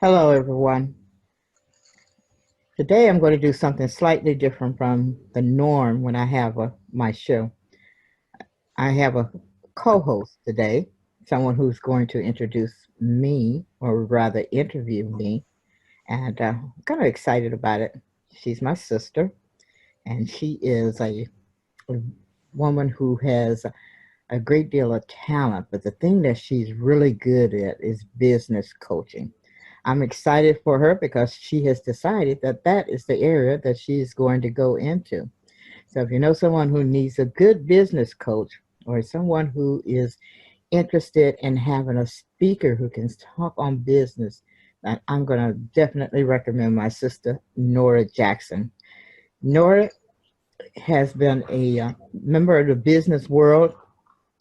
Hello, everyone. Today I'm going to do something slightly different from the norm when I have my show. I have a co host today, someone who's going to introduce me, or rather, interview me, and I'm kind of excited about it. She's my sister, and she is a woman who has a great deal of talent, but the thing that she's really good at is business coaching. I'm excited for her because she has decided that that is the area that she's going to go into. So if you know someone who needs a good business coach or someone who is interested in having a speaker who can talk on business, I'm going to definitely recommend my sister, Nora Jackson. Nora has been a member of the business world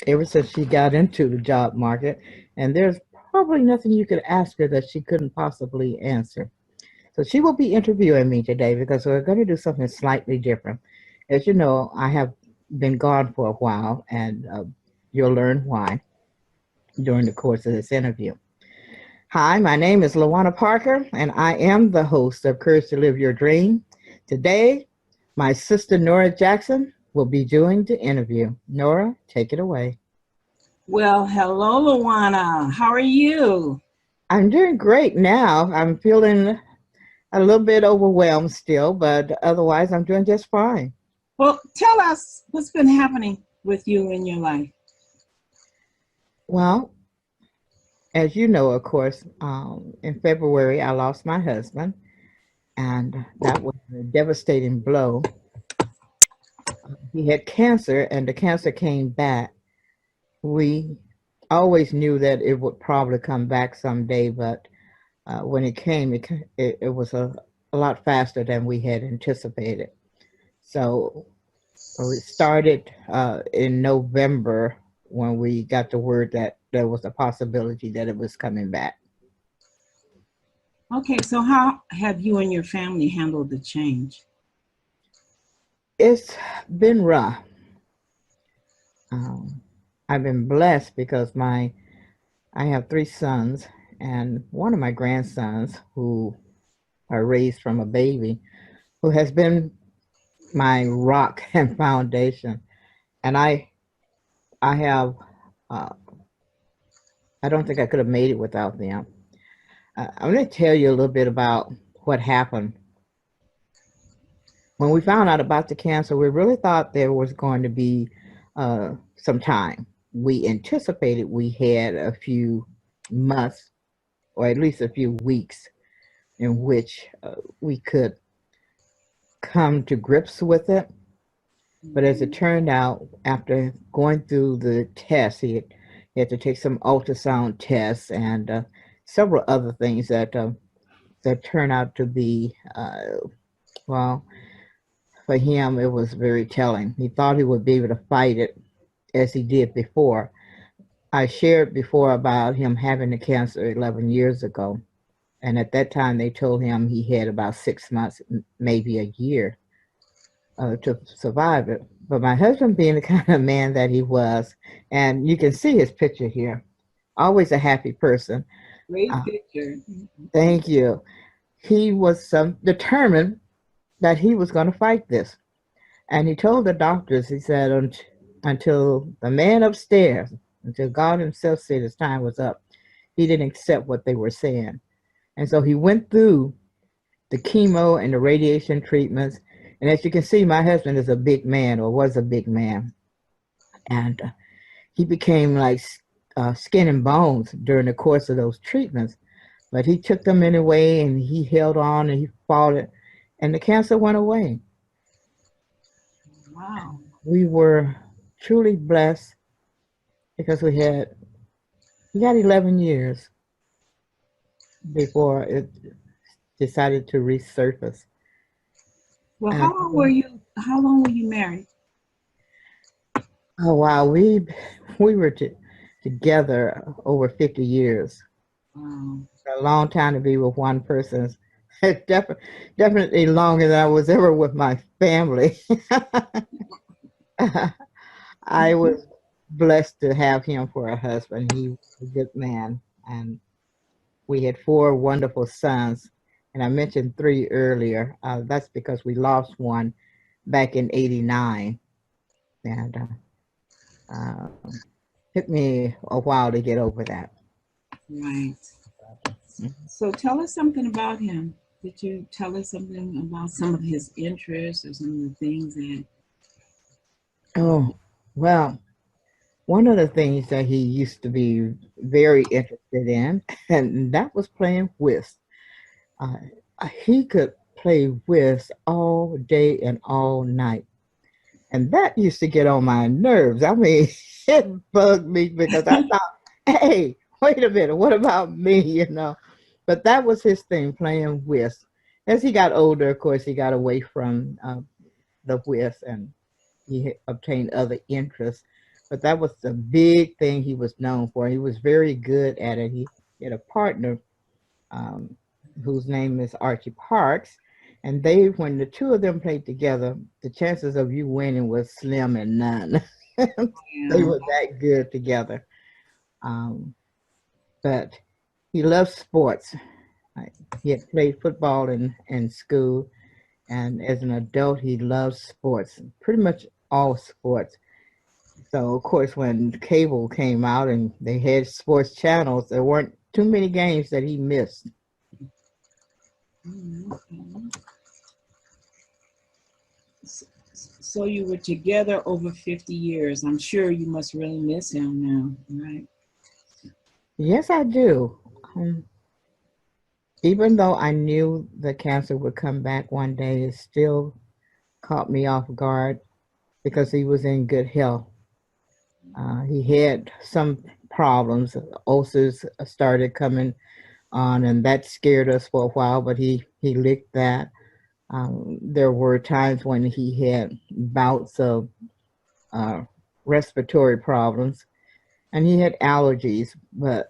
ever since she got into the job market, and there's probably nothing you could ask her that she couldn't possibly answer. So she will be interviewing me today because we're going to do something slightly different. As you know, I have been gone for a while, and you'll learn why during the course of this interview. Hi, my name is Lawana Parker, and I am the host of Courage to Live Your Dream. Today, my sister Nora Jackson will be doing the interview. Nora, take it away. Well, hello, Luana. How are you? I'm doing great now. I'm feeling a little bit overwhelmed still, but otherwise, I'm doing just fine. Well, tell us what's been happening with you in your life. Well, as you know, of course, in February, I lost my husband, and that was a devastating blow. He had cancer, and the cancer came back. We always knew that it would probably come back someday, but when it came, it was a lot faster than we had anticipated. So we started in November when we got the word that there was a possibility that it was coming back. Okay, so how have you and your family handled the change? It's been rough. Um, I've been blessed because my I have three sons, and one of my grandsons who are raised from a baby, who has been my rock and foundation. And I have uh, I don't think I could have made it without them. I'm going to tell you a little bit about what happened. When we found out about the cancer, we really thought there was going to be some time. We anticipated we had a few months or at least a few weeks in which we could come to grips with it. But as it turned out, after going through the tests, he had to take some ultrasound tests and several other things that turned out to be, well, for him, it was very telling. He thought he would be able to fight it as he did before. I shared before about him having the cancer 11 years ago. And at that time, they told him he had about 6 months, maybe a year, to survive it. But my husband, being the kind of man that he was, and you can see his picture here, always a happy person. Great Uh, picture. Thank you. He was determined that he was going to fight this. And he told the doctors, he said, until the man upstairs, until God himself said his time was up, he didn't accept what they were saying. And so he went through the chemo and the radiation treatments. And as you can see, my husband is a big man, or was a big man. And he became like skin and bones during the course of those treatments. But he took them anyway, and he held on and he fought it. And the cancer went away. Wow. We were truly blessed because we got 11 years before it decided to resurface. Well, And how long were you married? oh wow, we were together over 50 years. Um, A long time to be with one person. Definitely longer than I was ever with my family. I mhm. was blessed to have him for a husband. He was a good man, and We had four wonderful sons, and I mentioned three earlier. That's because we lost one back in '89, and um, took me a while to get over that. Right. Mhm. So tell us something about him. Did you tell us something about some of his interests or some of the things that? Oh, well, one of the things that he used to be very interested in, and that was playing whist. Uh, he could play whist all day and all night. And that used to get on my nerves. I mean, it bugged me because I thought, hey, wait a minute, what about me, you know? But that was his thing, playing whist. As he got older, of course, he got away from the whist and he obtained other interests. But that was the big thing he was known for. He was very good at it. He had a partner um, whose name is Archie Parks. And they, when the two of them played together, the chances of you winning was slim and none. They Yeah. were that good together. Um, but he loved sports. Like, he had played football in school, and as an adult, he loves sports, pretty much all sports. So, of course, when cable came out and they had sports channels, there weren't too many games that he missed. Okay. So you were together over 50 years. I'm sure you must really miss him now, right? Yes, I do. Um, Even though I knew the cancer would come back one day, it still caught me off guard because he was in good health. He had some problems. Ulcers started coming on, and that scared us for a while, but he licked that. There were times when he had bouts of uh, respiratory problems, and he had allergies, but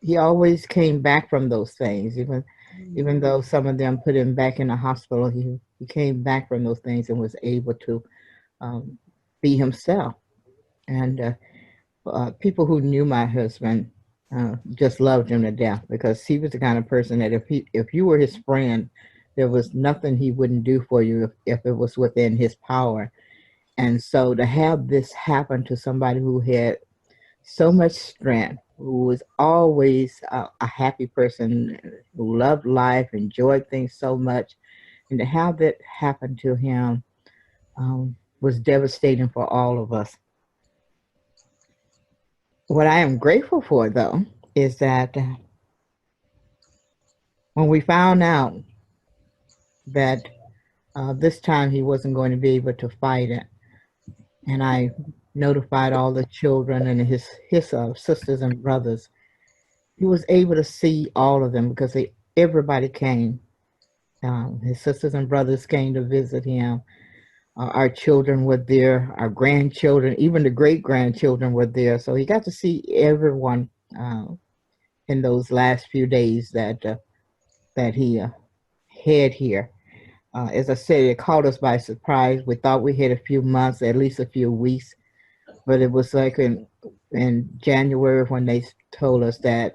he always came back from those things. Even though some of them put him back in the hospital, he came back from those things and was able to um, be himself. And people who knew my husband just loved him to death because he was the kind of person that if you were his friend, there was nothing he wouldn't do for you if it was within his power. And so to have this happen to somebody who had so much strength, who was always a happy person, who loved life, enjoyed things so much, and to have that happen to him was devastating for all of us. What I am grateful for, though, is that when we found out that this time he wasn't going to be able to fight it, and I notified all the children and his sisters and brothers, he was able to see all of them because everybody came. His sisters and brothers came to visit him. Our children were there, our grandchildren, even the great grandchildren were there. So he got to see everyone in those last few days that he had here. As I said, it caught us by surprise. We thought we had a few months, at least a few weeks, but it was like in January when they told us that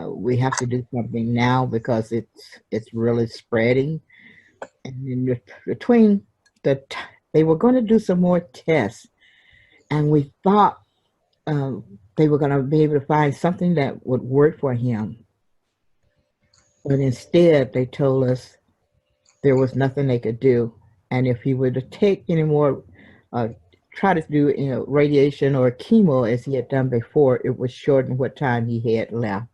we have to do something now because it's really spreading. And in between the they were going to do some more tests, and we thought they were going to be able to find something that would work for him. But instead, they told us there was nothing they could do, and if he were to take any more, uh, try to do radiation or chemo as he had done before, it would shorten what time he had left.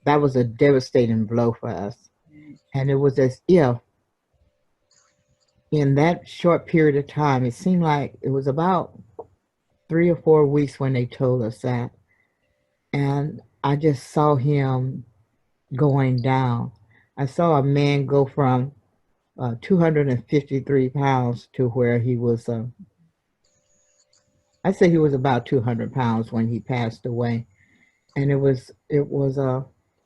That was a devastating blow for us, and it was as if in that short period of time, it seemed like it was about 3 or 4 weeks when they told us that. And I just saw him going down. I saw a man go from 253 pounds to where he was, I say he was about 200 pounds when he passed away. And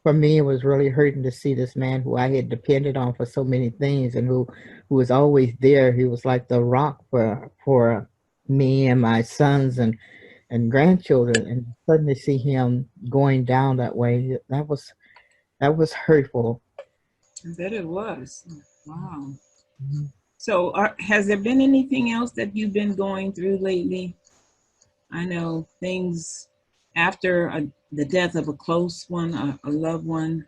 for me, it was really hurting to see this man who I had depended on for so many things and who was always there. He was like the rock for me and my sons and grandchildren, and suddenly see him going down that way. That was That was hurtful. I bet it was. Wow. Mhm. So, has there been anything else that you've been going through lately? I know things after the death of a close one, a loved one,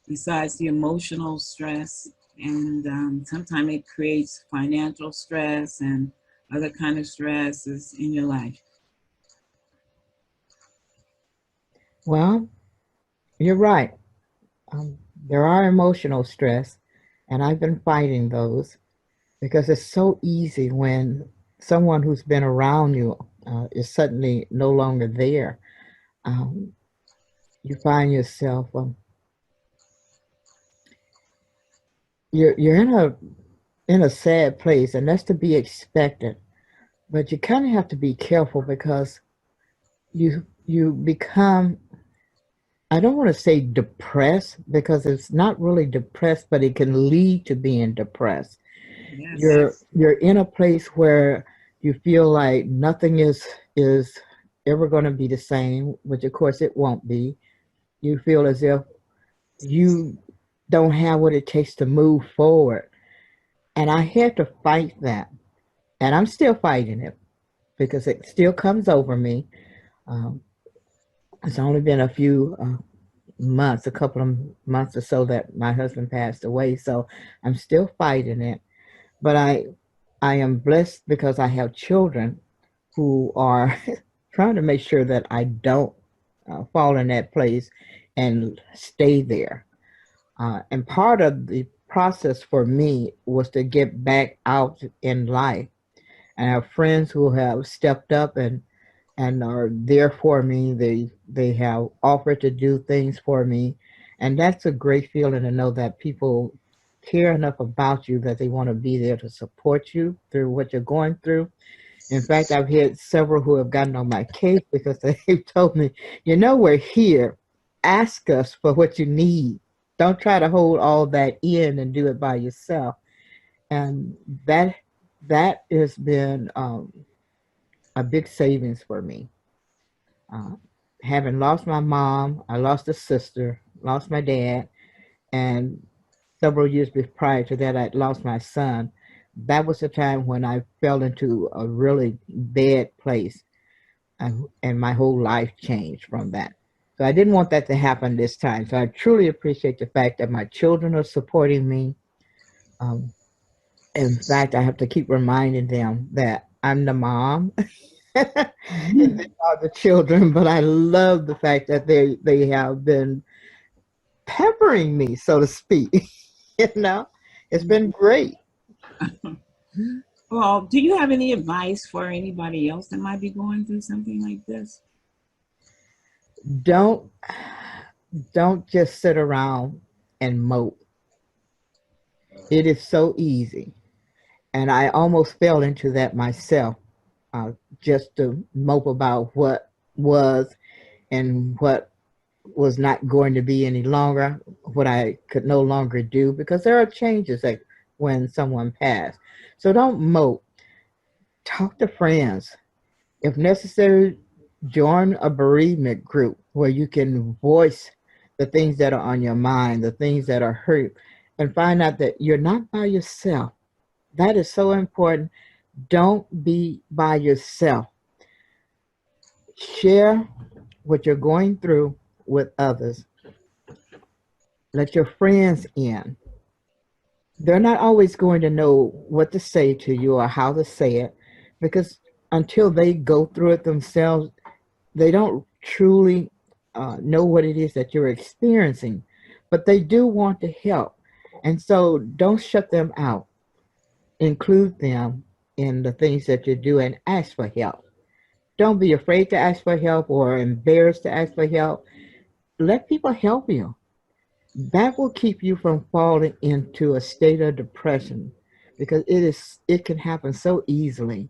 besides the emotional stress, and sometimes it creates financial stress and other kind of stresses in your life. Well, you're right. There are emotional stress, and I've been fighting those because it's so easy when someone who's been around you is suddenly no longer there. Um, you find yourself you're in a sad place, and that's to be expected. But you kind of have to be careful because you become, I don't want to say depressed because it's not really depressed, but it can lead to being depressed. Yes. You're in a place where you feel like nothing is ever going to be the same, which of course it won't be. You feel as if you don't have what it takes to move forward. And I had to fight that. And I'm still fighting it because it still comes over me. Um, it's only been a few months, a couple of months or so that my husband passed away. So I'm still fighting it. But I am blessed because I have children who are trying to make sure that I don't fall in that place and stay there. And part of the process for me was to get back out in life. And I have friends who have stepped up and are there for me. They have offered to do things for me, and that's a great feeling to know that people care enough about you that they want to be there to support you through what you're going through. In fact, I've had several who have gotten on my case because they've told me, we're here. Ask us for what you need. Don't try to hold all that in and do it by yourself. And that that has been a big savings for me. Uh, Having lost my mom, I lost a sister, lost my dad, and several years prior to that, I'd lost my son. That was the time when I fell into a really bad place, and my whole life changed from that. So I didn't want that to happen this time. So I truly appreciate the fact that my children are supporting me. Um, in fact, I have to keep reminding them that I'm the mom and they are the children, but I love the fact that they have been peppering me, so to speak. you know, it's been great. Well, do you have any advice for anybody else that might be going through something like this? Don't don't just sit around and mope. It is so easy, and I almost fell into that myself, uh, just to mope about what was and what was not going to be any longer, what I could no longer do, because there are changes like when someone passed. So don't mope. Talk to friends. If necessary, join a bereavement group where you can voice the things that are on your mind, the things that are hurt, and find out that you're not by yourself. That is so important. Don't be by yourself. Share what you're going through with others. Let your friends in. They're not always going to know what to say to you or how to say it because until they go through it themselves, they don't truly know what it is that you're experiencing, but they do want to help. And so don't shut them out. Include them in the things that you do and ask for help. Don't be afraid to ask for help or embarrassed to ask for help. Let people help you. That will keep you from falling into a state of depression because it can happen so easily.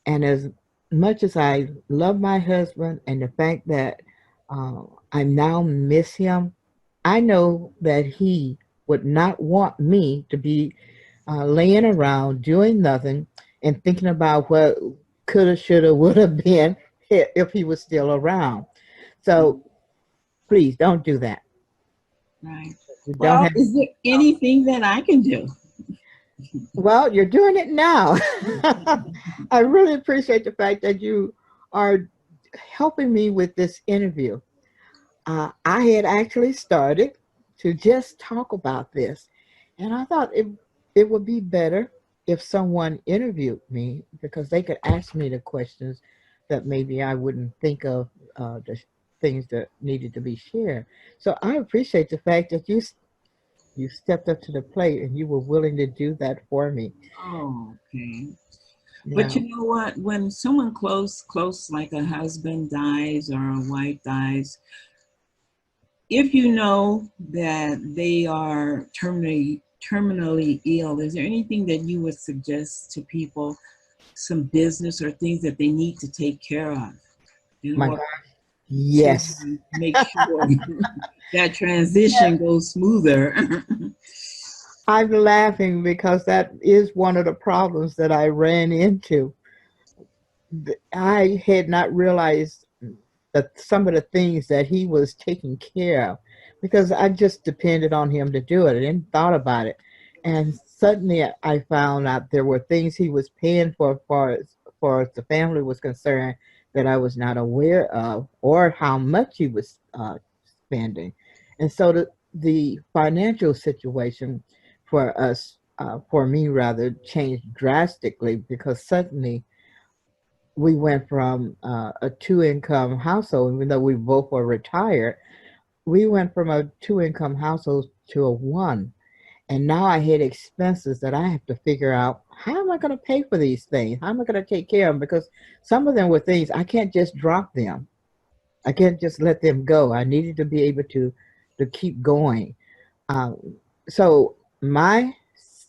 And as much as I love my husband and the fact that I now miss him, I know that he would not want me to be laying around doing nothing and thinking about what coulda, shoulda, would have been if he was still around. So please don't do that. Right. You don't Well, have. is there anything that I can do? Well, you're doing it now. I really appreciate the fact that you are helping me with this interview. I had actually started to just talk about this, and I thought it would be better if someone interviewed me because they could ask me the questions that maybe I wouldn't think of, the things that needed to be shared. So I appreciate the fact that you stepped up to the plate and you were willing to do that for me. Oh, okay. But Yeah, you know what? When someone close, like a husband dies or a wife dies, if you know that they are terminally ill, is there anything that you would suggest to people, some business or things that they need to take care of in my order God, to yes. make sure that transition goes smoother? I'm laughing because that is one of the problems that I ran into. I had not realized that some of the things that he was taking care of because I just depended on him to do it. I didn't thought about it. And suddenly I found out there were things he was paying for far as the family was concerned that I was not aware of or how much he was spending. And so the financial situation for us, for me rather, changed drastically because suddenly we went from a two-income household, even though we both were retired, we went from a two-income household to a one. And now I had expenses that I have to figure out how am I going to pay for these things? How am I going to take care of them? Because some of them were things I can't just drop them. I can't just let them go. I needed to be able to keep going. So my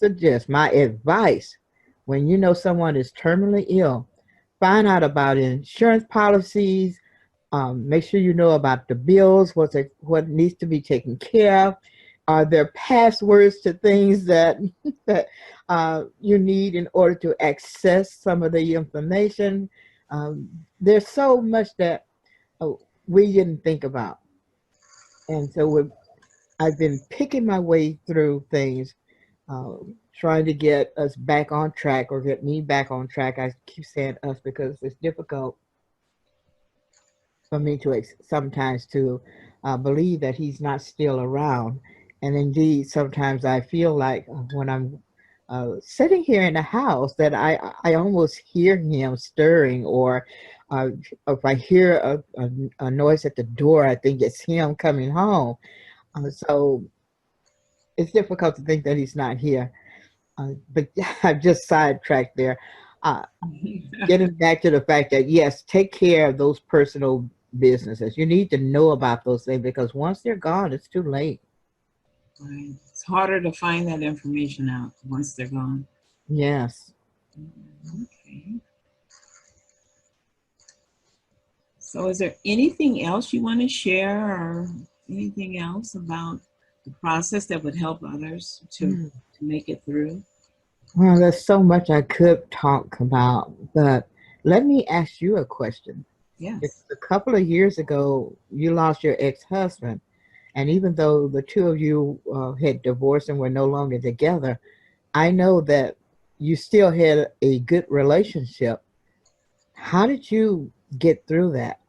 advice, when you know someone is terminally ill, find out about insurance policies. Make sure you know about the bills, what needs to be taken care of. Are there passwords to things that that you need in order to access some of the information? There's so much that we didn't think about, and so I've been picking my way through things, trying to get us back on track or get me back on track. I keep saying us because it's difficult for me to sometimes to believe that he's not still around. And indeed, sometimes I feel like when I'm sitting here in the house that I almost hear him stirring, or if I hear a noise at the door, I think it's him coming home. So it's difficult to think that he's not here. But I've just sidetracked there. Uh, Getting back to the fact that yes, take care of those personal businesses. You need to know about those things because once they're gone, it's too late. Right. It's harder to find that information out once they're gone. Yes. Okay. So, is there anything else you want to share, or anything else about the process that would help others Mm. to make it through? Well, there's so much I could talk about, but let me ask you a question. Yes. Because a couple of years ago, you lost your ex-husband, and even though the two of you had divorced and were no longer together, I know that you still had a good relationship. How did you get through that?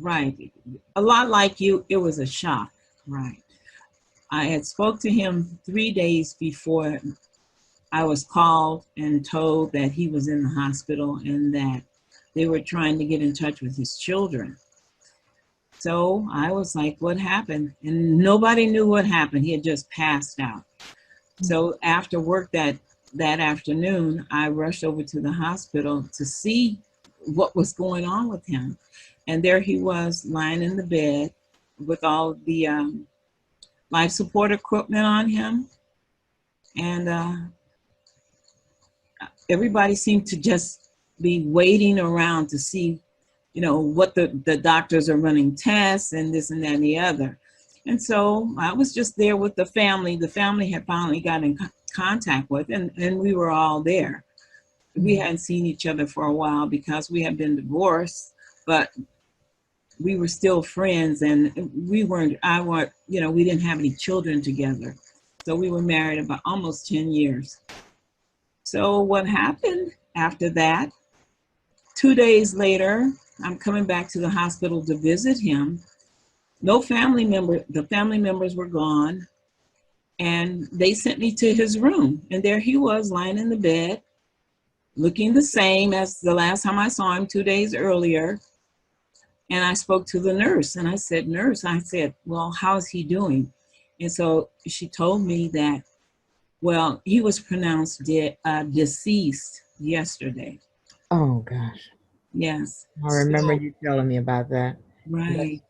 Right. A lot like you, it was a shock. Right. I had spoke to him 3 days before I was called and told that he was in the hospital and that they were trying to get in touch with his children. So I was like, what happened? And nobody knew what happened. He had just passed out. So after work that afternoon, I rushed over to the hospital to see what was going on with him. And there he was lying in the bed with all the life support equipment on him. And everybody seemed to just be waiting around to see, what the doctors are running tests and this and that and the other. And so I was just there with the family. The family had finally got in contact with, and we were all there. We Mhm. hadn't seen each other for a while because we had been divorced, but we were still friends, and we weren't. I want we didn't have any children together, so we were married about almost 10 years. So what happened after that? 2 days later, I'm coming back to the hospital to visit him. No family member. The family members were gone, and they sent me to his room, and there he was lying in the bed, looking the same as the last time I saw him 2 days earlier. And I spoke to the nurse, and I said, "Nurse," I said, "well, how's he doing?" And so she told me that, well, he was pronounced deceased yesterday. Oh gosh. Yes. I remember So, you telling me about that. That's right.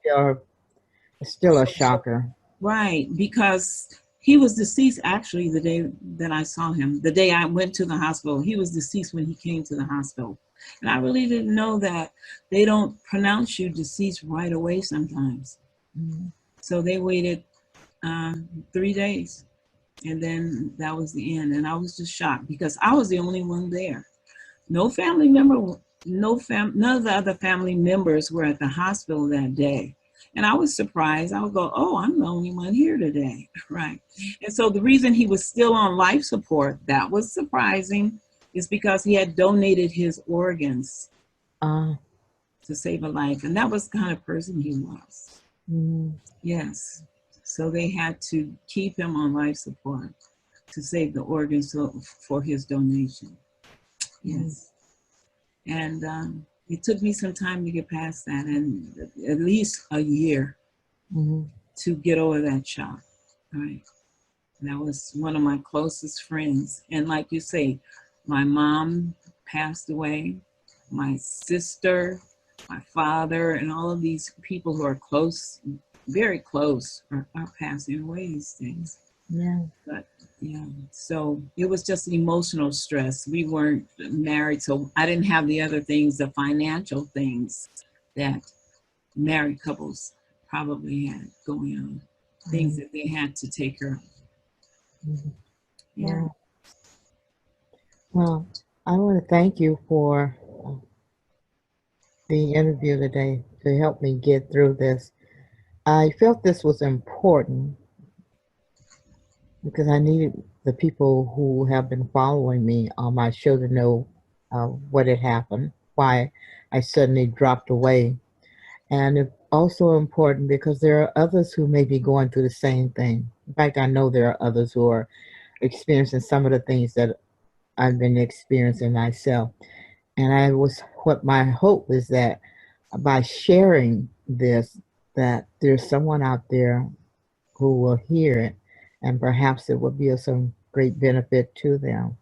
still a shocker. Right. Because he was deceased actually the day that I saw him. The day I went to the hospital, he was deceased when he came to the hospital. And I really didn't know that they don't pronounce you deceased right away sometimes. Mm-hmm. So they waited 3 days, and then that was the end. And I was just shocked because I was the only one there. No family member, none of the other family members were at the hospital that day. And I was surprised. I would go, "Oh, I'm the only one here today." Right. And so the reason he was still on life support, that was surprising, is because he had donated his organs Uh, to save a life. And that was the kind of person he was. mm, Yes. So they had to keep him on life support to save the organs for his donation. mm, Yes. And it took me some time to get past that, and at least a year mm, to get over that shock. Right. And that was one of my closest friends. And like you say, my mom passed away, my sister, my father, and all of these people who are close, very close, are passing away these days. yeah. But yeah, so it was just an emotional stress. We weren't married, so I didn't have the other things, the financial things that married couples probably had going on, things Mm, that they had to take care of. mm. Yeah. Wow. Well, I want to thank you for the interview today to help me get through this. I felt this was important because I needed the people who have been following me on my show to know what had happened, why I suddenly dropped away. And it's also important because there are others who may be going through the same thing. In fact, I know there are others who are experiencing some of the things that I've been experiencing myself. And what my hope is that by sharing this, that there's someone out there who will hear it, and perhaps it will be of some great benefit to them.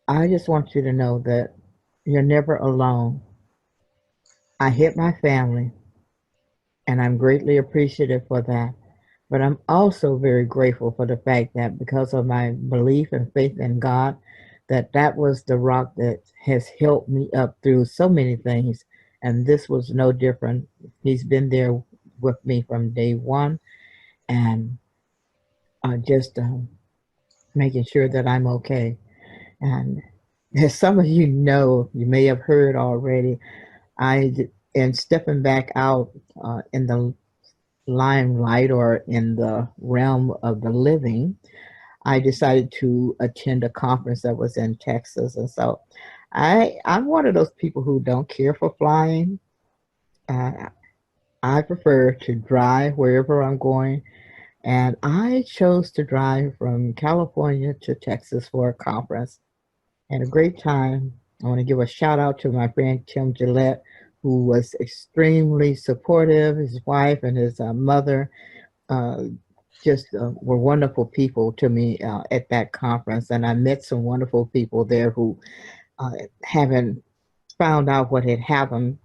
I just want you to know that you're never alone. I hit my family, and I'm greatly appreciative for that. But I'm also very grateful for the fact that because of my belief and faith in God, that was the rock that has helped me up through so many things. And this was no different. He's been there with me from day one, and just making sure that I'm okay. And as some of you know, you may have heard already, I am stepping back out in the limelight or in the realm of the living. I decided to attend a conference that was in Texas, and so I'm one of those people who don't care for flying. Uh, I prefer to drive wherever I'm going, and I chose to drive from California to Texas for a conference. Had a great time. I want to give a shout out to my friend Tim Gillette, who was extremely supportive. His wife and his mother uh, just were wonderful people to me at that conference. And I met some wonderful people there who haven't found out what had happened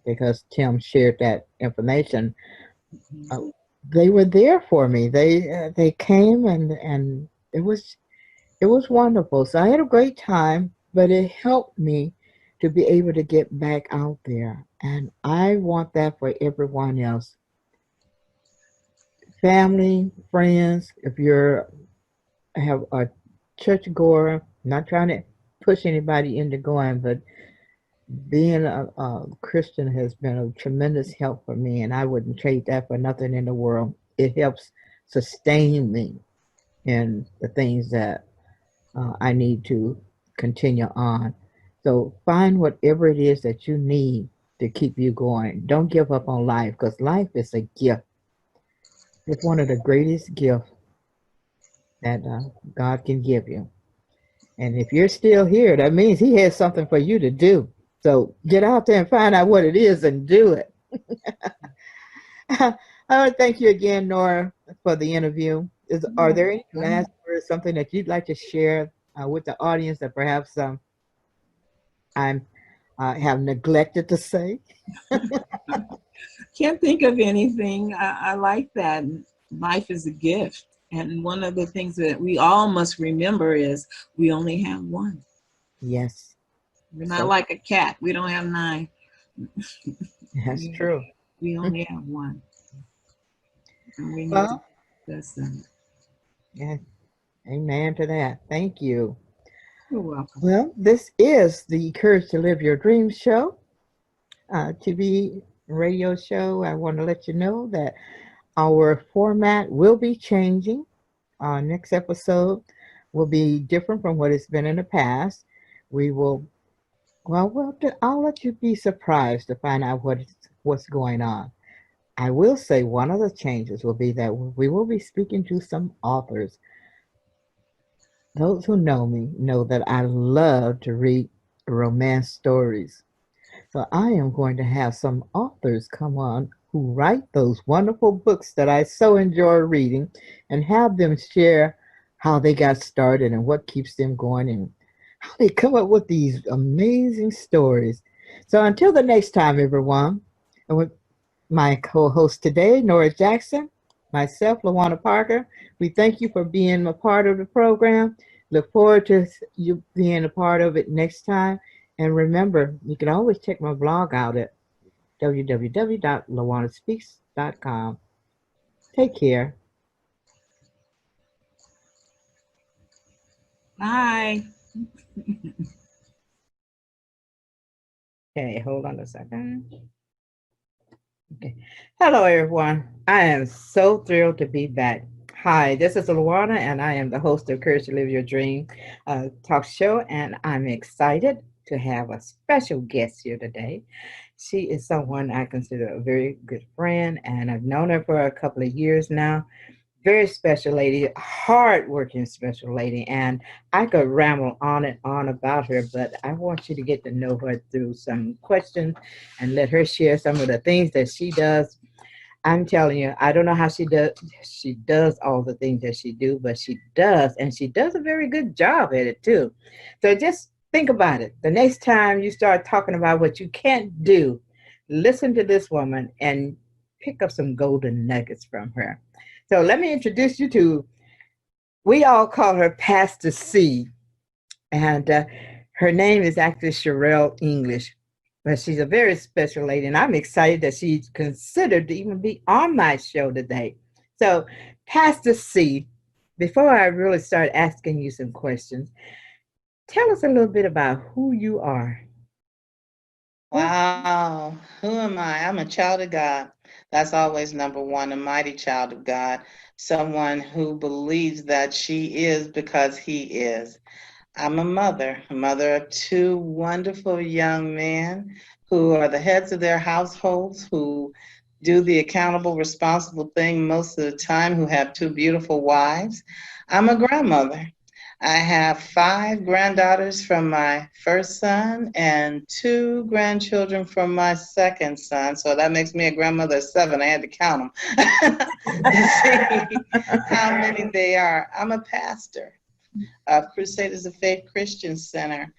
because Tim shared that information. Uh, they were there for me. They came and it was wonderful. So I had a great time, but it helped me to be able to get back out there. And I want that for everyone else. Family, friends, if you're have a church goer, not trying to push anybody into going, but being a Christian has been a tremendous help for me, and I wouldn't trade that for nothing in the world. It helps sustain me in the things that I need to continue on. So find whatever it is that you need to keep you going. Don't give up on life because life is a gift. It's one of the greatest gifts that God can give you. And if you're still here, that means He has something for you to do. So get out there and find out what it is and do it. I want to thank you again, Nora, for the interview. Are there any last words, something that you'd like to share with the audience that perhaps I'm have neglected to say? Can't think of anything. I like that. Life is a gift. And one of the things that we all must remember is we only have one. Yes. We're not So like a cat. We don't have nine. that's true. We only have one. And we need to Well, bless them. yeah, amen to that. Thank you. You're welcome. Well, this is the Courage to Live Your Dreams show, TV radio show. I want to let you know that our format will be changing. Our next episode will be different from what it's been in the past. We will, I'll let you be surprised to find out what's going on. I will say one of the changes will be that we will be speaking to some authors. Those who know me know that I love to read romance stories. So I am going to have some authors come on who write those wonderful books that I so enjoy reading and have them share how they got started and what keeps them going and how they come up with these amazing stories. So until the next time, everyone, and with my co-host today, Nora Jackson, myself, LaWanna Parker, we thank you for being a part of the program. Look forward to you being a part of it next time. And remember, you can always check my blog out at www.lawannaspeaks.com. Take care. Bye. Okay, hold on a second. Okay. Hello, everyone. I am so thrilled to be back. Hi, this is Luana, and I am the host of Courage to Live Your Dream talk show, and I'm excited to have a special guest here today. She is someone I consider a very good friend, and I've known her for a couple of years now. Very special lady, hardworking special lady, and I could ramble on and on about her, but I want you to get to know her through some questions and let her share some of the things that she does. I'm telling you, I don't know how she does all the things that she do, but she does, and she does a very good job at it too. So just think about it. The next time you start talking about what you can't do, listen to this woman and pick up some golden nuggets from her. So let me introduce you to, we all call her Pastor C, and her name is actually Sherelle English. But she's a very special lady, and I'm excited that she's considered to even be on my show today. So, Pastor C, before I really start asking you some questions, tell us a little bit about who you are. Wow, who am I? I'm a child of God. That's always number one, a mighty child of God, someone who believes that she is because he is. I'm a mother of two wonderful young men who are the heads of their households, who do the accountable, responsible thing most of the time, who have two beautiful wives. I'm a grandmother. I have five granddaughters from my first son and two grandchildren from my second son. So that makes me a grandmother of seven. I had to count them to see how many they are. I'm a pastor of Crusaders of Faith Christian Center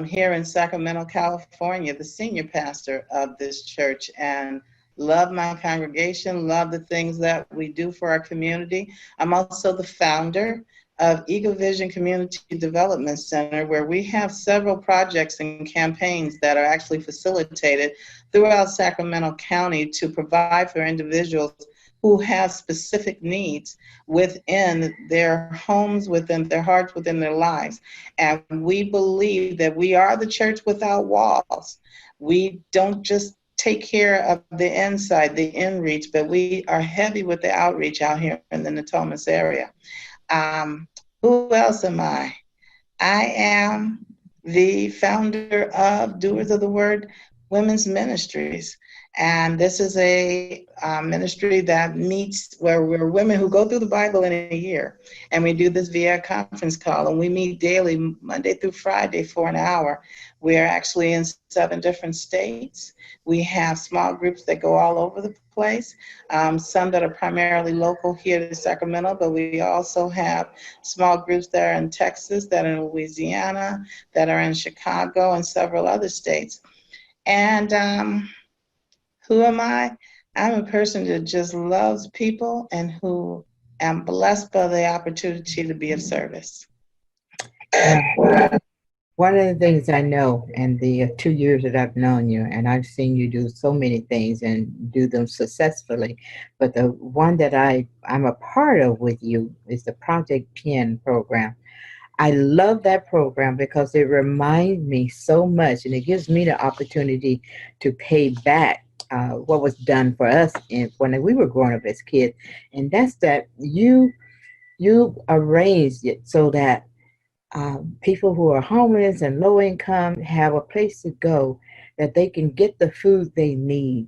here in Sacramento, California, the senior pastor of this church, and love my congregation, love the things that we do for our community. I'm also the founder of Eagle Vision Community Development Center, where we have several projects and campaigns that are actually facilitated throughout Sacramento County to provide for individuals who have specific needs within their homes, within their hearts, within their lives. And we believe that we are the church without walls. We don't just take care of the inside, the in-reach, but we are heavy with the outreach out here in the Natomas area. Who else am I? I am the founder of Doers of the Word Women's Ministries. And this is a ministry that meets where we're women who go through the Bible in a year. And we do this via a conference call. And we meet daily, Monday through Friday, for an hour. We're actually in 7 different states. We have small groups that go all over the place, some that are primarily local here to Sacramento, but we also have small groups that are in Texas, that are in Louisiana, that are in Chicago, and several other states. And who am I? I'm a person that just loves people and who am blessed by the opportunity to be of service. One of the things I know in the 2 years that I've known you, and I've seen you do so many things and do them successfully, but the one that I'm a part of with you is the Project Pen program. I love that program because it reminds me so much, and it gives me the opportunity to pay back what was done for us when we were growing up as kids. And that's that you arranged it so that people who are homeless and low income have a place to go that they can get the food they need.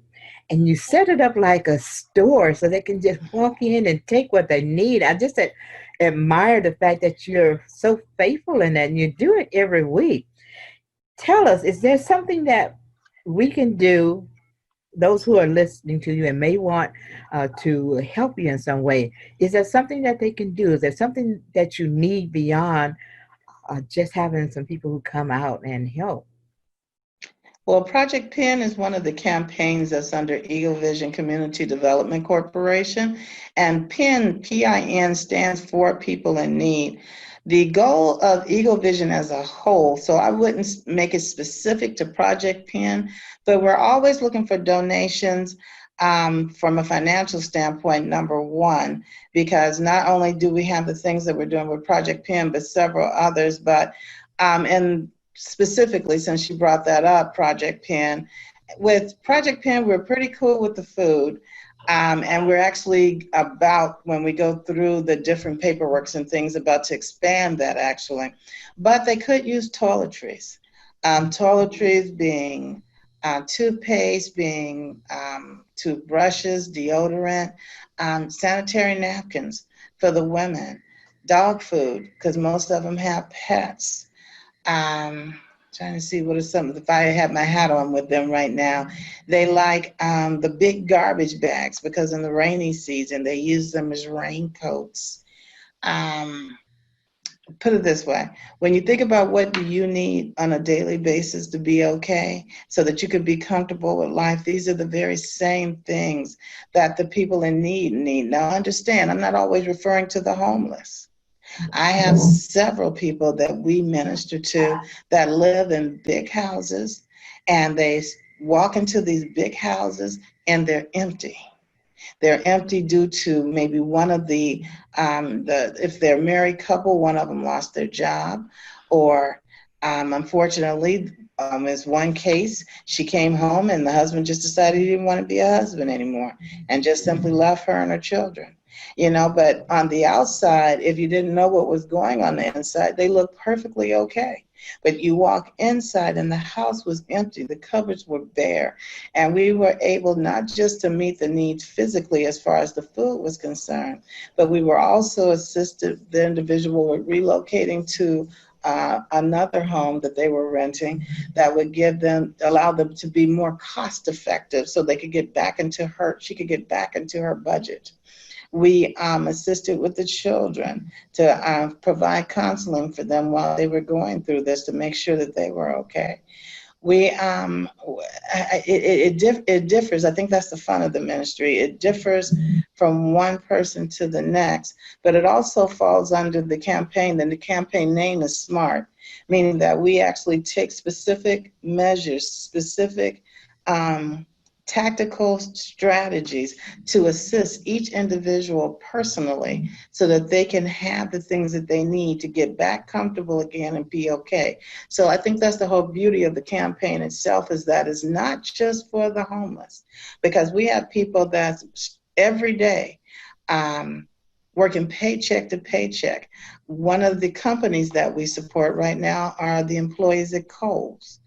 And you set it up like a store so they can just walk in and take what they need. I just admire the fact that you're so faithful in that and you do it every week. Tell us, is there something that we can do, those who are listening to you and may want to help you in some way? Is there something that they can do? Is there something that you need beyond just having some people who come out and help? Well, Project PEN is one of the campaigns that's under Eagle Vision Community Development Corporation. And PEN, P-I-N, stands for People in Need. The goal of Eagle Vision as a whole, so I wouldn't make it specific to Project PEN, but we're always looking for donations from a financial standpoint, number one, because not only do we have the things that we're doing with Project PEN, but several others, but and specifically, since you brought that up, Project PEN. With Project PEN, we're pretty cool with the food. And we're actually about, when we go through the different paperworks and things, about to expand that actually. But they could use toiletries. Toiletries being toothpaste, being toothbrushes, deodorant, sanitary napkins for the women, dog food, because most of them have pets. Trying to see what are some, if I have my hat on with them right now. They like the big garbage bags because in the rainy season they use them as raincoats. Put it this way, when you think about what do you need on a daily basis to be okay so that you can be comfortable with life, these are the very same things that the people in need need. Now understand, I'm not always referring to the homeless. I have several people that we minister to that live in big houses, and they walk into these big houses and they're empty. They're empty due to maybe one of if they're a married couple, one of them lost their job, or unfortunately, there's one case, she came home and the husband just decided he didn't want to be a husband anymore and just simply left her and her children. You know, but on the outside, if you didn't know what was going on the inside, they looked perfectly okay. But you walk inside and the house was empty, the cupboards were bare, and we were able not just to meet the needs physically as far as the food was concerned, but we were also assisted the individual with relocating to another home that they were renting that would allow them to be more cost effective so they could get back into she could get back into her budget. We assisted with the children to provide counseling for them while they were going through this to make sure that they were okay. It differs. I think that's the fun of the ministry. It differs from one person to the next, but it also falls under the campaign. And the campaign name is SMART, meaning that we actually take specific measures, specific tactical strategies to assist each individual personally so that they can have the things that they need to get back comfortable again and be okay. So I think that's the whole beauty of the campaign itself, is that it's not just for the homeless, because we have people that's every day um, working paycheck to paycheck. One of the companies that we support right now are the employees at Kohl's.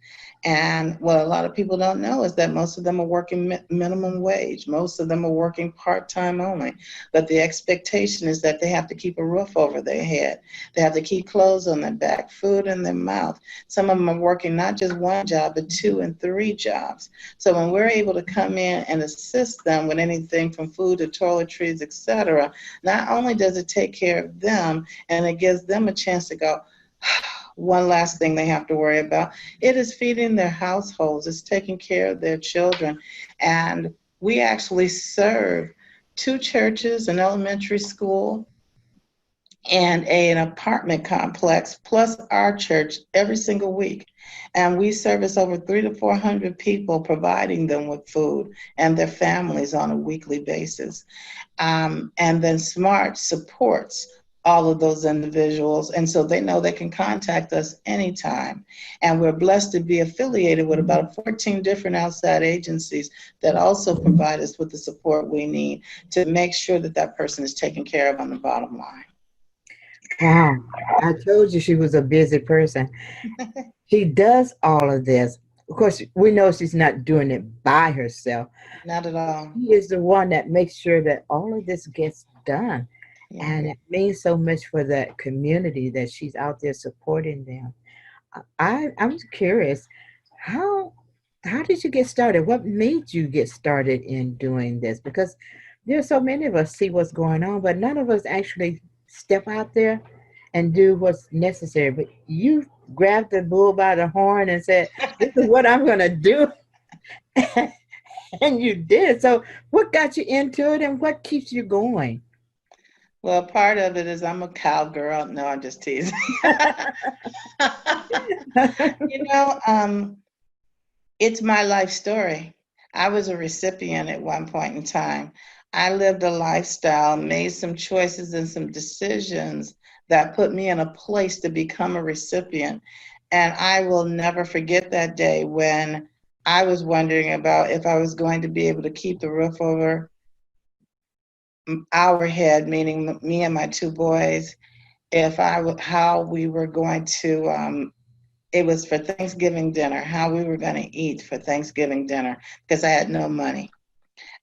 And what a lot of people don't know is that most of them are working minimum wage. Most of them are working part-time only. But the expectation is that they have to keep a roof over their head. They have to keep clothes on their back, food in their mouth. Some of them are working not just one job, but 2 and 3 jobs. So when we're able to come in and assist them with anything from food to toiletries, etc., not only does it take care of them, and it gives them a chance to go, one last thing they have to worry about. It is feeding their households. It's taking care of their children. And we actually serve 2 churches, an elementary school, and an apartment complex, plus our church every single week. And we service over 300 to 400 people, providing them with food and their families on a weekly basis. And then SMART supports all of those individuals. And so they know they can contact us anytime. And we're blessed to be affiliated with about 14 different outside agencies that also provide us with the support we need to make sure that that person is taken care of on the bottom line. Wow. I told you she was a busy person. She does all of this. Of course, we know she's not doing it by herself. Not at all. She is the one that makes sure that all of this gets done. Yeah. And it means so much for the community that she's out there supporting them. I'm curious, how how did you get started? What made you get started in doing this? Because there's so many of us see what's going on, but none of us actually step out there and do what's necessary. But you grabbed the bull by the horn and said, "This is what I'm going to do," and you did. So, what got you into it, and what keeps you going? Well, part of it is I'm a cowgirl. No, I'm just teasing. You know, it's my life story. I was a recipient at one point in time. I lived a lifestyle, made some choices and some decisions that put me in a place to become a recipient. And I will never forget that day when I was wondering about if I was going to be able to keep the roof over our head, meaning me and my 2 boys, if I would, how we were going to it was for Thanksgiving dinner, how we were going to eat for Thanksgiving dinner, because I had no money.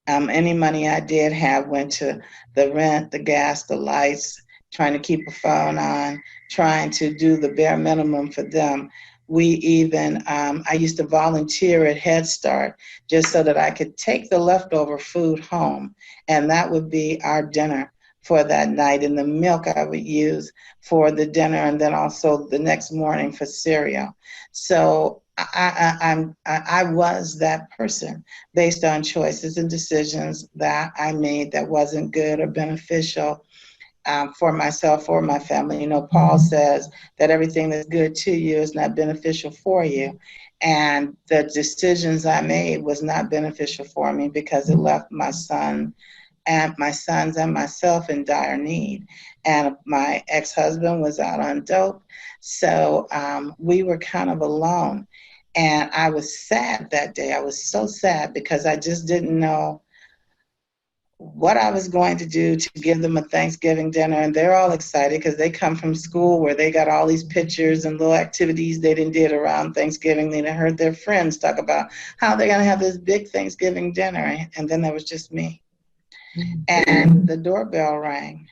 Any money I did have went to the rent, the gas, the lights, trying to keep a phone on, trying to do the bare minimum for them. We even, I used to volunteer at Head Start just so that I could take the leftover food home, and that would be our dinner for that night. And the milk I would use for the dinner, and then also the next morning for cereal. So I was that person based on choices and decisions that I made that wasn't good or beneficial for myself or my family. You know, Paul says that everything that's good to you is not beneficial for you. And the decisions I made was not beneficial for me because it left my sons and myself in dire need. And my ex-husband was out on dope. So we were kind of alone. And I was sad that day. I was so sad because I just didn't know what I was going to do to give them a Thanksgiving dinner. And they're all excited because they come from school where they got all these pictures and little activities they did around Thanksgiving. They heard their friends talk about how they're going to have this big Thanksgiving dinner. And then there was just me. And the doorbell rang.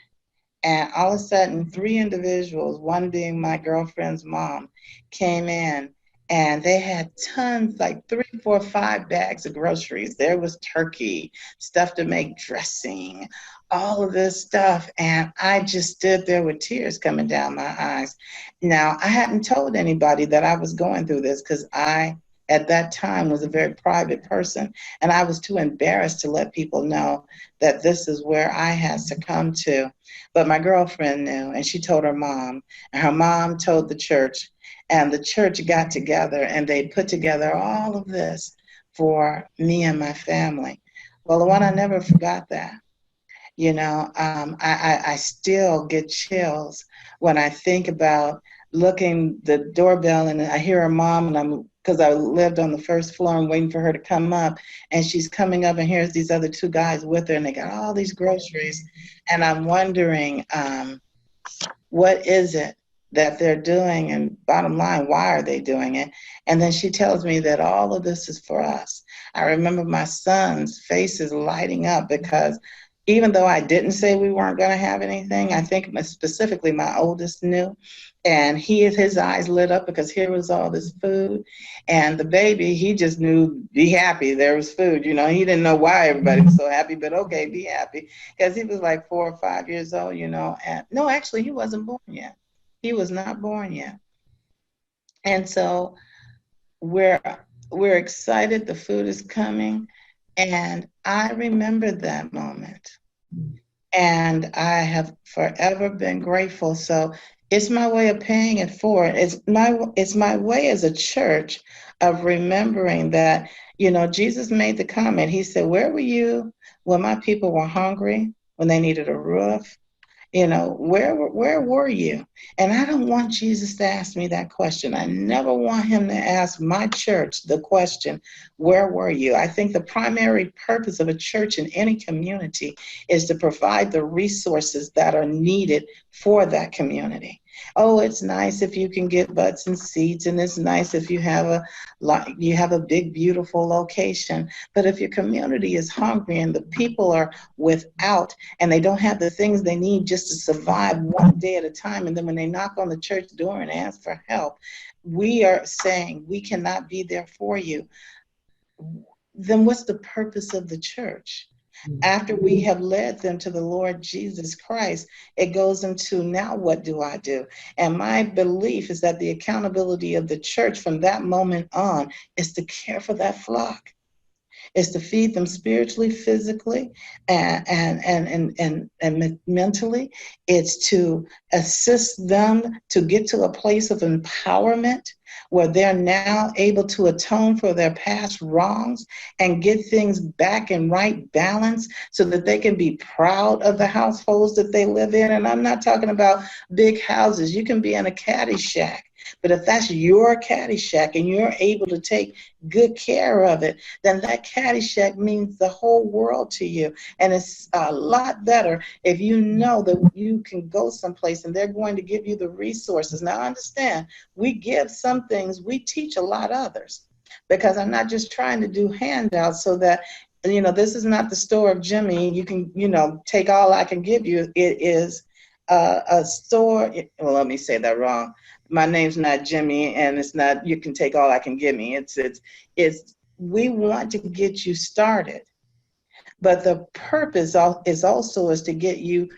And all of a sudden, 3 individuals, one being my girlfriend's mom, came in, and they had tons, like 3, 4, 5 bags of groceries. There was turkey, stuff to make dressing, all of this stuff. And I just stood there with tears coming down my eyes. Now, I hadn't told anybody that I was going through this because I, at that time, was a very private person. And I was too embarrassed to let people know that this is where I had succumbed to. But my girlfriend knew, and she told her mom, and her mom told the church, and the church got together and they put together all of this for me and my family. Well, the one I never forgot that. I still get chills when I think about looking the doorbell and I hear her mom, and because I lived on the first floor and waiting for her to come up, and she's coming up and here's these other two guys with her and they got all these groceries, and I'm wondering, what is it that they're doing, and bottom line, why are they doing it? And then she tells me that all of this is for us. I remember my son's faces lighting up because even though I didn't say we weren't going to have anything, I think specifically my oldest knew, and his eyes lit up because here was all this food. And the baby, he just knew, be happy, there was food. He didn't know why everybody was so happy, but okay, be happy, because he was like 4 or 5 years old. And no, actually he wasn't born yet. He was not born yet. And so we're excited, the food is coming, and I remember that moment. And I have forever been grateful. So it's my way of paying it forward. It's my way as a church of remembering that, Jesus made the comment. He said, "Where were you when my people were hungry, when they needed a roof? Where were you?" And I don't want Jesus to ask me that question. I never want him to ask my church the question, where were you? I think the primary purpose of a church in any community is to provide the resources that are needed for that community. Oh, it's nice if you can get butts and seats, and it's nice if you have a big, beautiful location. But if your community is hungry and the people are without, and they don't have the things they need just to survive one day at a time, and then when they knock on the church door and ask for help, we are saying we cannot be there for you, then what's the purpose of the church? After we have led them to the Lord Jesus Christ, it goes into, now what do I do? And my belief is that the accountability of the church from that moment on is to care for that flock, is to feed them spiritually, physically, and mentally. It's to assist them to get to a place of empowerment where they're now able to atone for their past wrongs and get things back in right balance so that they can be proud of the households that they live in. And I'm not talking about big houses. You can be in a caddy shack. But if that's your caddy shack and you're able to take good care of it, then that caddy shack means the whole world to you. And it's a lot better if you know that you can go someplace and they're going to give you the resources. Now, understand, we give some things, we teach a lot others, because I'm not just trying to do handouts so that, this is not the store of Jimmy. You can, take all I can give you. It is a store. Well, let me say that wrong. My name's not Jimmy, and it's not, you can take all I can give me. It's we want to get you started, but the purpose is also to get you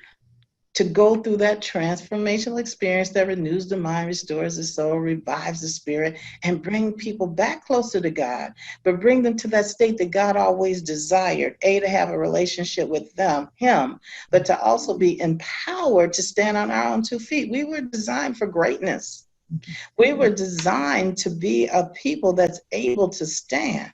to go through that transformational experience that renews the mind, restores the soul, revives the spirit, and bring people back closer to God, but bring them to that state that God always desired, to have a relationship with him, but to also be empowered to stand on our own 2 feet. We were designed for greatness. We were designed to be a people that's able to stand,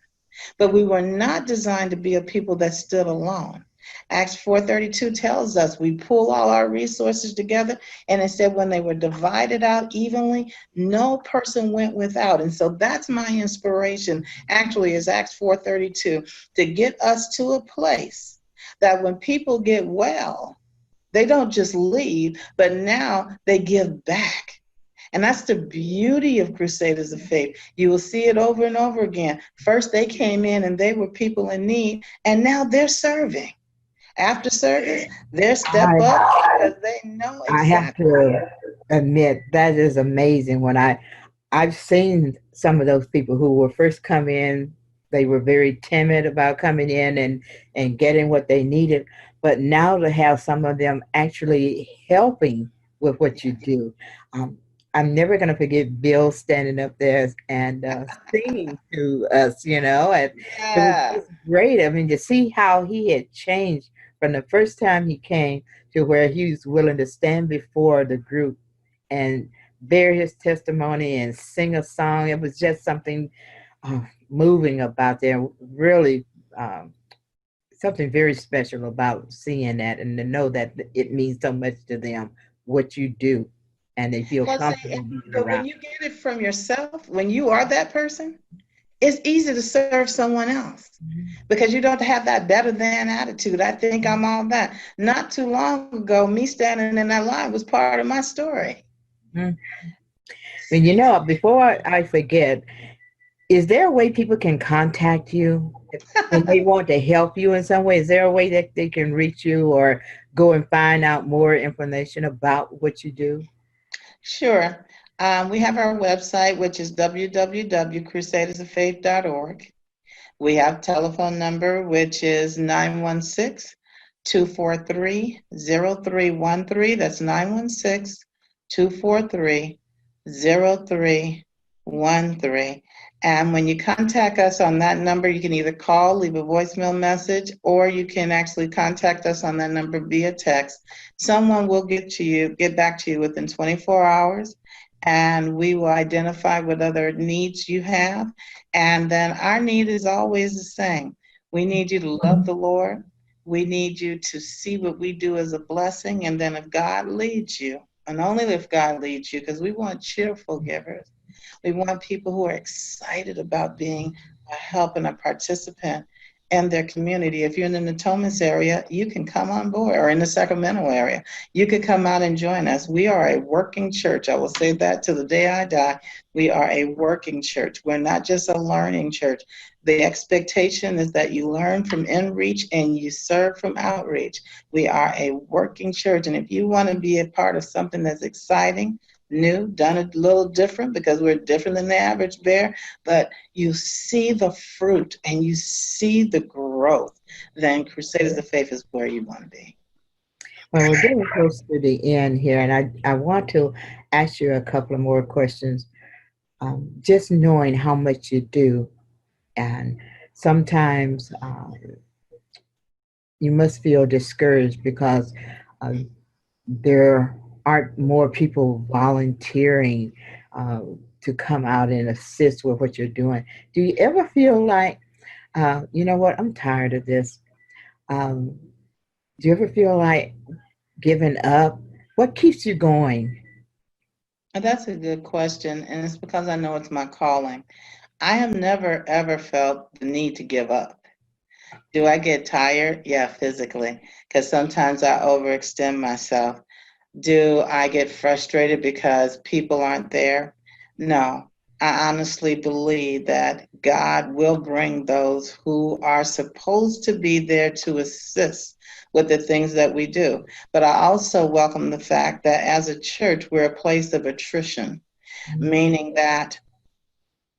but we were not designed to be a people that stood alone. Acts 4:32 tells us we pull all our resources together, and it said when they were divided out evenly, no person went without. And so that's my inspiration, actually, is Acts 4:32, to get us to a place that when people get well, they don't just leave, but now they give back. And that's the beauty of Crusaders of Faith. You will see it over and over again. First, they came in and they were people in need, and now they're serving. After service, they're step up because they know I have exactly. to admit that is amazing. I've seen some of those people who were first come in, they were very timid about coming in and getting what they needed, but now to have some of them actually helping with what you do. Um, I'm never going to forget Bill standing up there and singing to us, and it was Yeah. just great. I mean, to see how he had changed from the first time he came to where he was willing to stand before the group and bear his testimony and sing a song. It was just something moving about there. Really, um, something very special about seeing that and to know that it means so much to them what you do, and they feel Well, see, comfortable being but when around. you get it from yourself, when you are that person, it's easy to serve someone else because you don't have that better than attitude. I think I'm all that. Not too long ago, me standing in that line was part of my story. Mhm. And before I forget, is there a way people can contact you when they want to help you in some way? Is there a way that they can reach you or go and find out more information about what you do? Sure. We have our website, which is www.crusadersoffaith.org. We have telephone number, which is 916-243-0313. That's 916-243-0313. And when you contact us on that number, you can either call, leave a voicemail message, or you can actually contact us on that number via text. Someone will get back to you within 24 hours, and we will identify what other needs you have. And then our need is always the same. We need you to love the Lord. We need you to see what we do as a blessing. And then if God leads you, and only if God leads you, because we want cheerful givers. We want people who are excited about being a help and a participant in their community. If you're in the Natomas area, you can come on board, or in the Sacramento area, you could come out and join us. We are a working church. I will say that to the day I die. We are a working church. We're not just a learning church. The expectation is that you learn from in-reach and you serve from outreach. We are a working church. And if you want to be a part of something that's exciting, new, done a little different, because we're different than the average bear, but you see the fruit and you see the growth, then Crusaders of Faith is where you want to be. Well, we're getting close to the end here, and I want to ask you a couple of more questions. Just knowing how much you do, and sometimes you must feel discouraged because um, there aren't more people volunteering uh, to come out and assist with what you're doing. Do you ever feel like, you know what, I'm tired of this? Um, do you ever feel like giving up? What keeps you going? And that's a good question, and it's because I know it's my calling. I have never ever felt the need to give up. Do I get tired? Yeah, physically, because sometimes I overextend myself. Do I get frustrated because people aren't there? No. I honestly believe that God will bring those who are supposed to be there to assist with the things that we do. But I also welcome the fact that as a church, we're a place of attrition, meaning that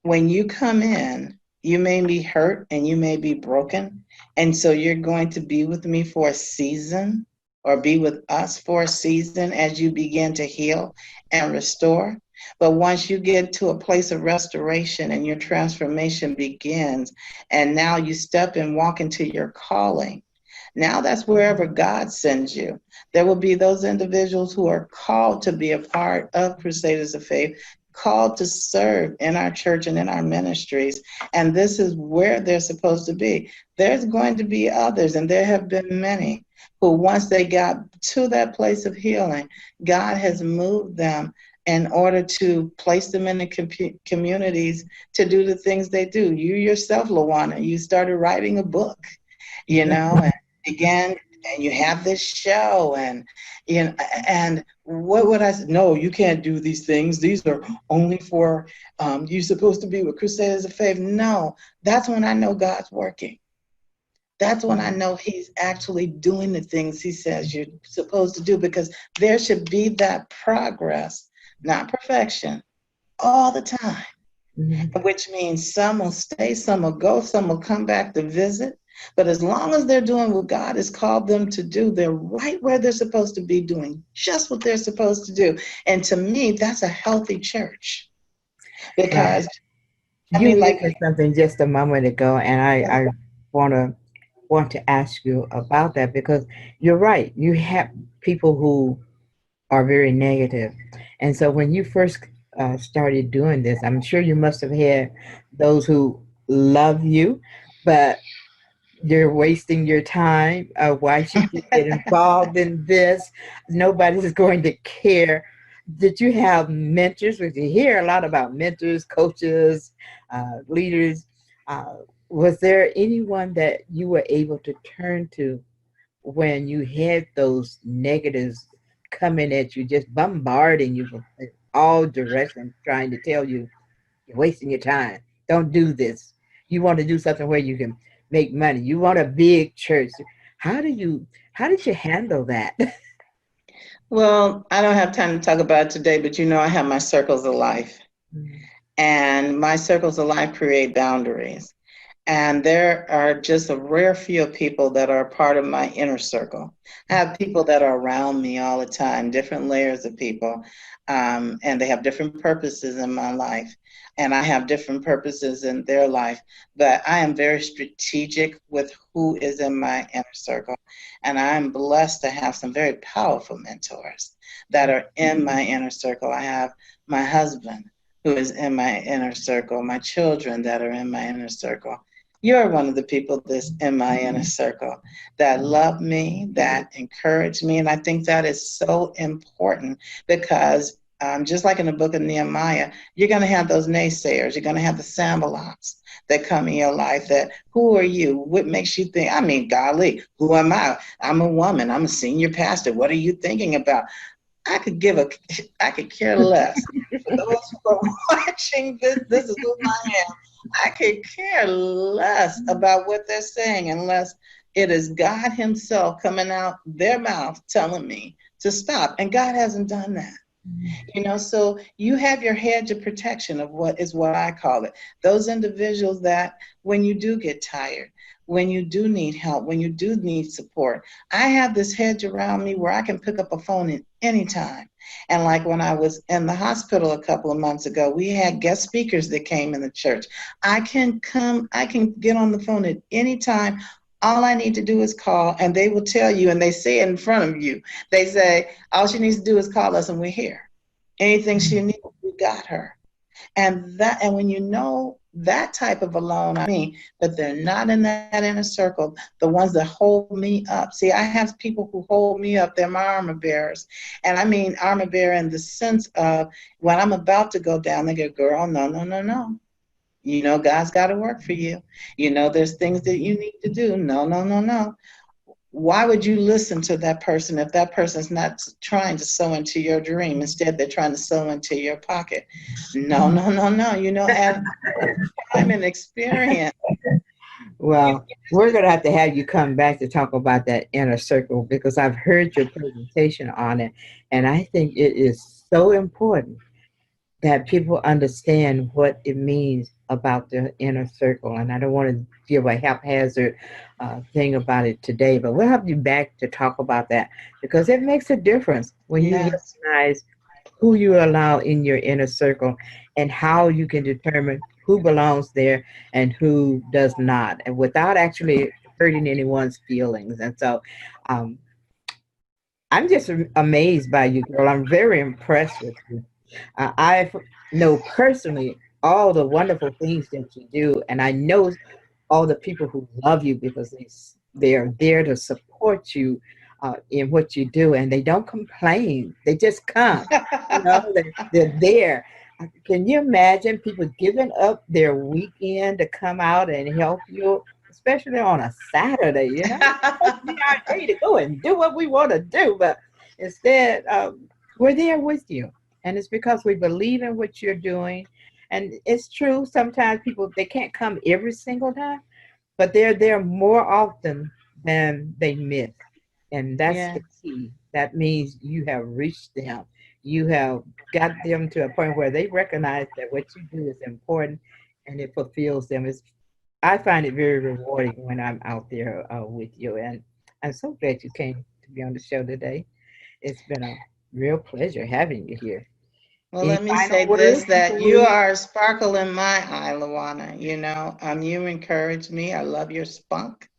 when you come in, you may be hurt and you may be broken. And so you're going to be with me for a season, or be with us for a season as you begin to heal and restore. But once you get to a place of restoration and your transformation begins, and now you step and walk into your calling, now that's wherever God sends you. There will be those individuals who are called to be a part of Crusaders of Faith, called to serve in our church and in our ministries. And this is where they're supposed to be. There's going to be others, and there have been many who, once they got to that place of healing, God has moved them in order to place them in the communities to do the things they do. You yourself, Lawana, you started writing a book, and began, and you have this show, and and what would I say? No, you can't do these things. These are only for you're supposed to be with Crusaders of Faith. No, that's when I know God's working. That's when I know He's actually doing the things He says you're supposed to do, because there should be that progress, not perfection, all the time. Mhm. Which means some will stay, some will go, some will come back to visit. But as long as they're doing what God has called them to do, they're right where they're supposed to be, doing just what they're supposed to do. And to me, that's a healthy church. Well, Because, I you mean, like, mentioned something just a moment ago, and I want to ask you about that because you're right. You have people who are very negative, and so when you first started doing this? I'm sure you must have had those who love you, but you're wasting your time. Why should you get involved in this? Nobody's going to care. Did you have mentors? Because you hear a lot about mentors, coaches, leaders. Uh, was there anyone that you were able to turn to when you had those negatives coming at you, just bombarding you from all directions, trying to tell you you're wasting your time. Don't do this. You want to do something where you can make money. You want a big church. How did you handle that? Well, I don't have time to talk about it today, but I have my circles of life. And my circles of life create boundaries. And there are just a rare few people that are part of my inner circle. I have people that are around me all the time, different layers of people, and they have different purposes in my life. And I have different purposes in their life. But I am very strategic with who is in my inner circle. And I'm blessed to have some very powerful mentors that are in my inner circle. I have my husband who is in my inner circle, my children that are in my inner circle. You're one of the people that's in my inner circle that love me, that encourage me. And I think that is so important because just like in the book of Nehemiah, you're going to have those naysayers. You're going to have the Sambalots that come in your life that, who are you? What makes you think? I mean, golly, who am I? I'm a woman. I'm a senior pastor. What are you thinking about? I could care less. For those who are watching this is who I am. I could care less about what they're saying unless it is God Himself coming out their mouth telling me to stop. And God hasn't done that. So you have your hedge of protection of what I call it. Those individuals that when you do get tired, when you do need help, when you do need support, I have this hedge around me where I can pick up a phone at any time. And like when I was in the hospital a couple of months ago, we had guest speakers that came in the church. I can get on the phone at any time. All I need to do is call, and they will tell you, and they say it in front of you. They say, all she needs to do is call us and we're here. Anything she needs, we got her. And when you know that type of alone, I mean, but they're not in that inner circle, the ones that hold me up. See, I have people who hold me up, they're my armor bearers. And I mean armor bearer in the sense of when I'm about to go down, they go, girl, no, no, no, no. God's got to work for you. There's things that you need to do. No, no, no, no. Why would you listen to that person if that person's not trying to sow into your dream? Instead, they're trying to sow into your pocket. No, no, no, no. As time and experience. Well, we're going to have you come back to talk about that inner circle because I've heard your presentation on it, and I think it is so important that people understand what it means about the inner circle. And I don't want to give a haphazard thing about it today, but we'll have you back to talk about that because it makes a difference when you Yes. recognize who you allow in your inner circle and how you can determine who belongs there and who does not, and without actually hurting anyone's feelings. And so um, I'm just amazed by you, girl. I'm very impressed with you. I know personally all the wonderful things that you do, and I know all the people who love you because they are there to support you in what you do, and they don't complain. They just come. They're there. Can you imagine people giving up their weekend to come out and help you, especially on a Saturday? It's supposed to be our day to go and do what we want to do, but instead, we're there with you, and it's because we believe in what you're doing. And it's true. Sometimes people they can't come every single time, but they're there more often than they miss. And that's the Yes. key. That means you have reached them. You have got them to a point where they recognize that what you do is important and it fulfills them. I find it very rewarding when I'm out there with you. And I'm so glad you came to be on the show today. It's been a real pleasure having you here. Well, Any let me final say this, words that before we you leave? are a sparkle in my eye, Luana. You encourage me. I love your spunk.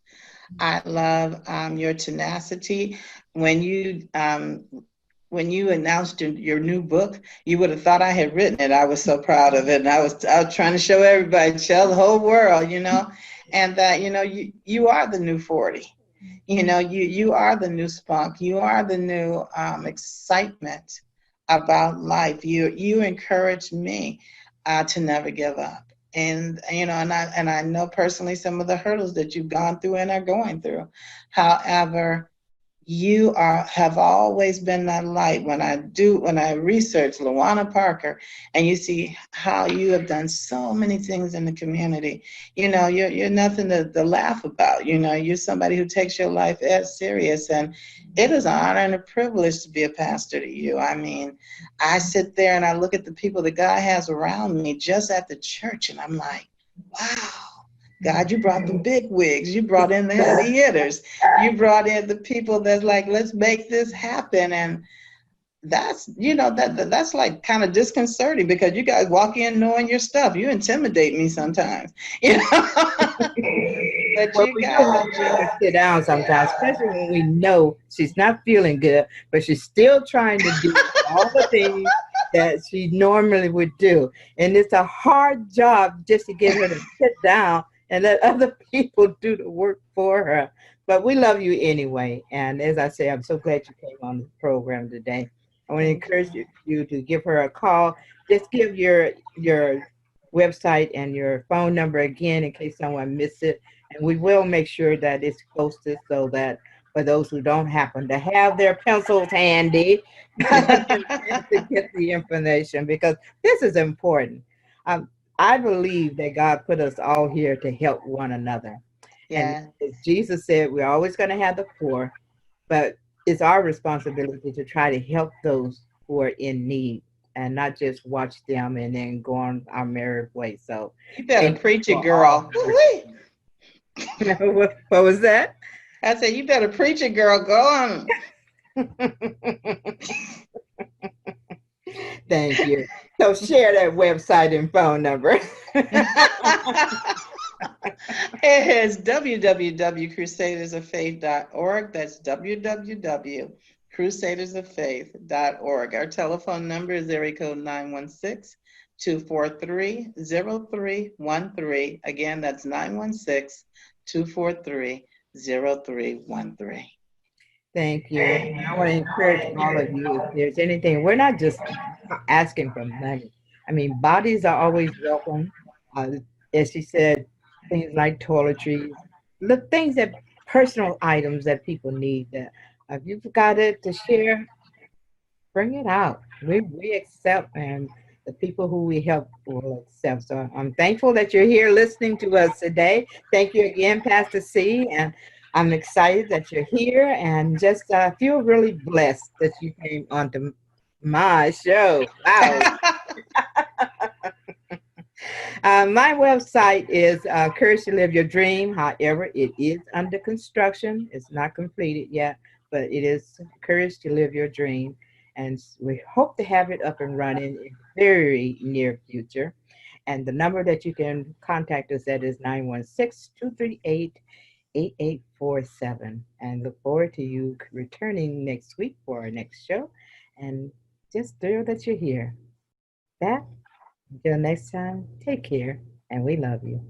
I love your tenacity. When you when you announced your new book, you would have thought I had written it. I was so proud of it. And I was trying to show everybody, tell the whole world, and that, you are the new 40. You are the new spunk. You are the new excitement about life. You encourage me to never give up. And and I know personally some of the hurdles that you've gone through and are going through. However, have always been that light. When I research Lawana Parker, and you see how you have done so many things in the community, you're nothing to laugh about. You're somebody who takes your life as serious, and it is an honor and a privilege to be a pastor to you. I mean, I sit there and I look at the people that God has around me just at the church, and I'm like, wow. God, you brought the big wigs. You brought in the heavy hitters. You brought in the people that's like, let's make this happen. And that's, that's like kind of disconcerting, because you guys walk in knowing your stuff. You intimidate me sometimes, But Well, you we do guys have are to make her just, sit down sometimes, especially when we know she's not feeling good, but she's still trying to do all the things that she normally would do. And it's a hard job just to get her to sit down and let other people do the work for her. But we love you anyway. And as I say, I'm so glad you came on the program today. I want to thank encourage you. you to give her a call. Just give your website and your phone number again in case someone missed it, and we will make sure that it's posted so that for those who don't happen to have their pencils handy, to get the information, because this is important. Um, I believe that God put us all here to help one another. And Yeah. as Jesus said, we're always going to have the poor, but it's our responsibility to try to help those who are in need and not just watch them and then go on our merry way. So You better thank you preach it, for all girl. the work. Woo-wee. What was that? I said, you better preach it, girl. Go on. Thank you. So share that website and phone number. It is www.crusadersoffaith.org. That's www.crusadersoffaith.org. Our telephone number is area code 916-243-0313. Again, that's 916-243-0313. Thank you. And I want to encourage all of you, if there's anything, we're not just asking for money. I mean, bodies are always welcome. Uh, as she said, things like toiletries, the things that personal items that people need. That if you've got it to share, bring it out. We accept, and the people who we help will accept. So I'm thankful that you're here listening to us today. Thank you again, Pastor C. And I'm excited that you're here, and just feel really blessed that you came onto my show. Wow. My website is Courage to Live Your Dream. However, it is under construction. It's not completed yet, but it is Courage to Live Your Dream. And we hope to have it up and running in very near future. And the number that you can contact us at is 916-238-8847. And look forward to you returning next week for our next show. And just thrill that you're here. That until next time, take care, and we love you.